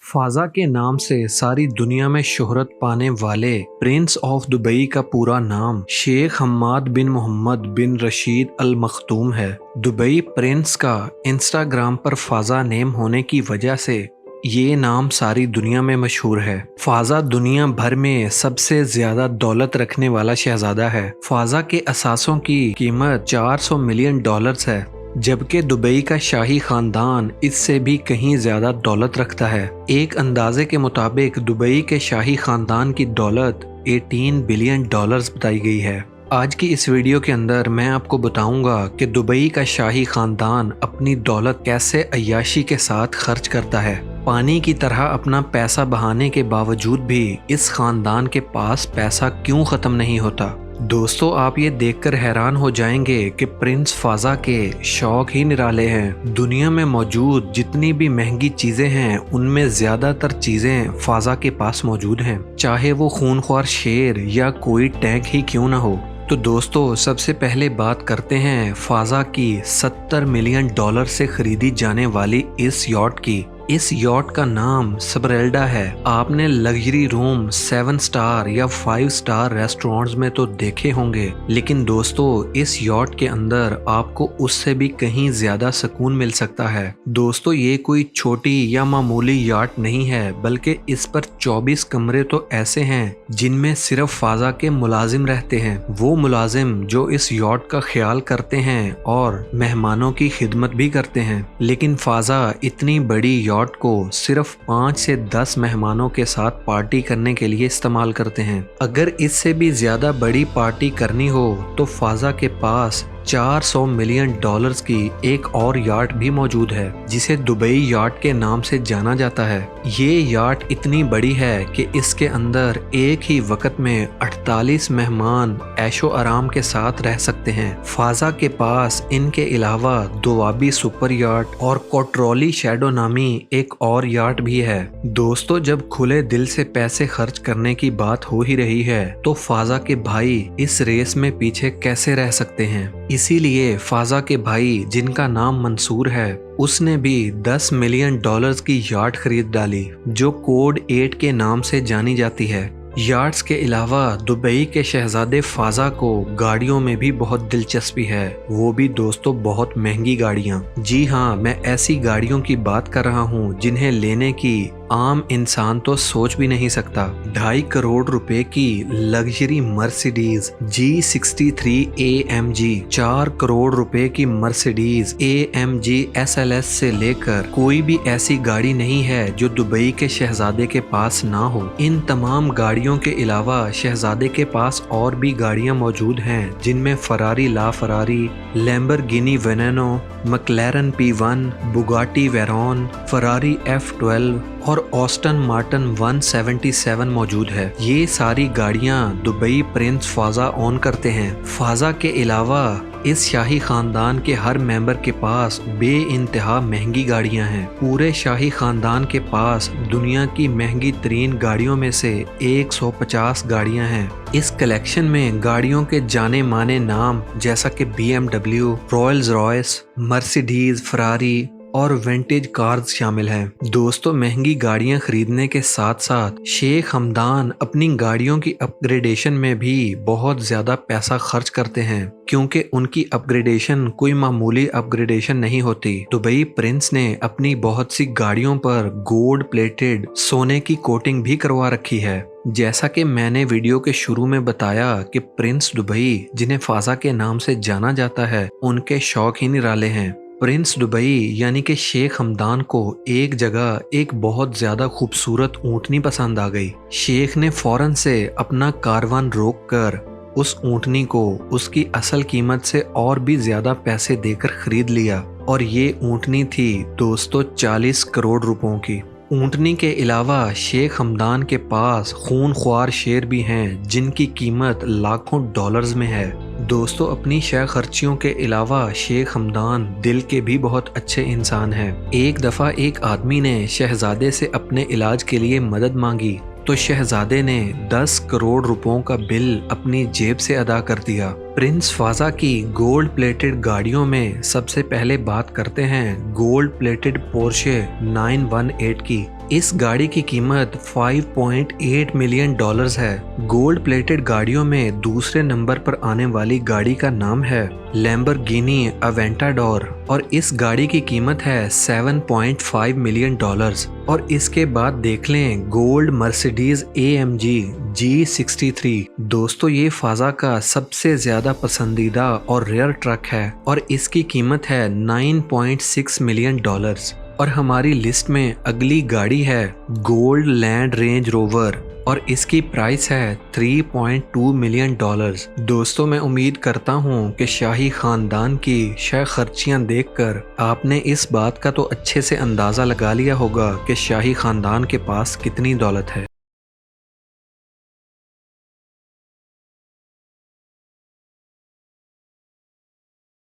फाजा के नाम से सारी दुनिया में शोहरत पाने वाले प्रिंस ऑफ दुबई का पूरा नाम शेख हम्माद बिन मोहम्मद बिन रशीद अल मखतूम है। दुबई प्रिंस का इंस्टाग्राम पर फाजा नेम होने की वजह से ये नाम सारी दुनिया में मशहूर है। फाजा दुनिया भर में सबसे ज्यादा दौलत रखने वाला शहजादा है। फाजा के असासों की कीमत 400 मिलियन डॉलर्स है, जबकि दुबई का शाही खानदान इससे भी कहीं ज्यादा दौलत रखता है। एक अंदाजे के मुताबिक दुबई के शाही खानदान की दौलत 18 बिलियन डॉलर्स बताई गई है। आज की इस वीडियो के अंदर मैं आपको बताऊंगा कि दुबई का शाही खानदान अपनी दौलत कैसे अय्याशी के साथ खर्च करता है। पानी की तरह अपना पैसा बहाने के बावजूद भी इस खानदान के पास पैसा क्यों खत्म नहीं होता। दोस्तों, आप ये देखकर हैरान हो जाएंगे कि प्रिंस फाजा के शौक ही निराले हैं। दुनिया में मौजूद जितनी भी महंगी चीजें हैं उनमें ज्यादातर चीजें फाजा के पास मौजूद हैं, चाहे वो खूनख्वार शेर या कोई टैंक ही क्यों ना हो। तो दोस्तों, सबसे पहले बात करते हैं फाजा की 70 मिलियन डॉलर से खरीदी जाने वाली इस यॉट की। इस यॉट का नाम सबरेल्डा है। आपने लग्जरी रूम 7 स्टार या 5 स्टार रेस्टोरेंट्स में तो देखे होंगे, लेकिन दोस्तों इस यॉट के अंदर आपको उससे भी कहीं ज्यादा सुकून मिल सकता है। दोस्तों, ये कोई छोटी या मामूली याट नहीं है, बल्कि इस पर 24 कमरे तो ऐसे हैं जिनमें सिर्फ फाजा के मुलाजिम रहते हैं। वो मुलाजिम जो इस यॉट का ख्याल करते हैं और मेहमानों की खिदमत भी करते हैं। लेकिन फाजा इतनी बड़ी यॉट को सिर्फ 5 से 10 मेहमानों के साथ पार्टी करने के लिए इस्तेमाल करते हैं। अगर इससे भी ज्यादा बड़ी पार्टी करनी हो तो फाजा के पास 400 मिलियन डॉलर्स की एक और याट भी मौजूद है, जिसे दुबई याट के नाम से जाना जाता है। ये याट इतनी बड़ी है कि इसके अंदर एक ही वक्त में 48 मेहमान ऐशो आराम के साथ रह सकते हैं। फाजा के पास इनके अलावा दुआबी सुपर याट और कोट्रोली शैडो नामी एक और याट भी है। दोस्तों, जब खुले दिल से पैसे खर्च करने की बात हो ही रही है तो फाजा के भाई इस रेस में पीछे कैसे रह सकते हैं। इसीलिए फाजा के भाई, जिनका नाम मंसूर है, उसने भी 10 मिलियन डॉलर्स की याट खरीद डाली, जो कोड 8 के नाम से जानी जाती है। याट्स के अलावा दुबई के शहजादे फाजा को गाड़ियों में भी बहुत दिलचस्पी है, वो भी दोस्तों बहुत महंगी गाड़ियां। जी हाँ, मैं ऐसी गाड़ियों की बात कर रहा हूँ जिन्हें लेने की आम इंसान तो सोच भी नहीं सकता। 2.5 करोड़ रुपए की luxury Mercedes G63 AMG, 4 crore रुपए की मर्सिडीज AMG SLS से लेकर कोई भी ऐसी गाड़ी नहीं है जो दुबई के शहजादे के पास ना हो। इन तमाम गाड़ियों के अलावा शहजादे के पास और भी गाड़ियां मौजूद हैं, जिनमें Ferrari LaFerrari, Lamborghini Veneno, McLaren P1, Bugatti Veyron, Ferrari F12 और ऑस्टन मार्टिन 177 मौजूद है। ये सारी गाड़ियां दुबई प्रिंस फाजा ओन करते हैं। फाजा के अलावा इस शाही खानदान के हर मेंबर के पास बेइंतहा महंगी गाड़ियां हैं। पूरे शाही खानदान के पास दुनिया की महंगी तरीन गाड़ियों में से 150 गाड़ियां हैं। इस कलेक्शन में गाड़ियों के जाने माने नाम जैसा कि BMW, Royals Royce, Mercedes, Ferrari और विंटेज कार्स शामिल हैं। दोस्तों, महंगी गाड़ियां खरीदने के साथ साथ शेख हमदान अपनी गाड़ियों की अपग्रेडेशन में भी बहुत ज्यादा पैसा खर्च करते हैं, क्योंकि उनकी अपग्रेडेशन कोई मामूली अपग्रेडेशन नहीं होती। दुबई प्रिंस ने अपनी बहुत सी गाड़ियों पर गोल्ड प्लेटेड सोने की कोटिंग भी करवा रखी है। जैसा कि मैंने वीडियो के शुरू में बताया कि प्रिंस दुबई, जिन्हें फाजा के नाम से जाना जाता है, उनके शौक ही निराले हैं। प्रिंस दुबई यानी कि शेख हमदान को एक जगह एक बहुत ज्यादा खूबसूरत ऊँटनी पसंद आ गई। शेख ने फौरन से अपना कारवान रोककर उस ऊँटनी को उसकी असल कीमत से और भी ज्यादा पैसे देकर खरीद लिया, और ये ऊँटनी थी दोस्तों 40 करोड़ रुपयों की। ऊँटनी के अलावा शेख हमदान के पास खूनख्वार शेर भी हैं, जिनकी कीमत लाखों डॉलर्स में है। दोस्तों, अपनी शय खर्चियों के अलावा शेख हमदान दिल के भी बहुत अच्छे इंसान हैं। एक दफ़ा एक आदमी ने शहजादे से अपने इलाज के लिए मदद मांगी, तो शहजादे ने 10 करोड़ रुपयों का बिल अपनी जेब से अदा कर दिया। प्रिंस फाजा की गोल्ड प्लेटेड गाड़ियों में सबसे पहले बात करते हैं गोल्ड प्लेटेड पोर्शे 918 की। इस गाड़ी की कीमत 5.8 मिलियन डॉलर्स है। गोल्ड प्लेटेड गाड़ियों में दूसरे नंबर पर आने वाली गाड़ी का नाम है लैम्बोर्गिनी अवेंटाडोर और इस गाड़ी की कीमत है 7.5 मिलियन डॉलर्स। और इसके बाद देख लें गोल्ड मर्सिडीज AMG G63। दोस्तों ये फाजा का सबसे ज्यादा पसंदीदा और रेयर ट्रक है और इसकी कीमत है 9.6 मिलियन डॉलर्स। और हमारी लिस्ट में अगली गाड़ी है गोल्ड लैंड रेंज रोवर और इसकी प्राइस है 3.2 मिलियन डॉलर्स। दोस्तों मैं उम्मीद करता हूँ कि शाही खानदान की शय खर्चियाँ देखकर आपने इस बात का तो अच्छे से अंदाज़ा लगा लिया होगा कि शाही खानदान के पास कितनी दौलत है।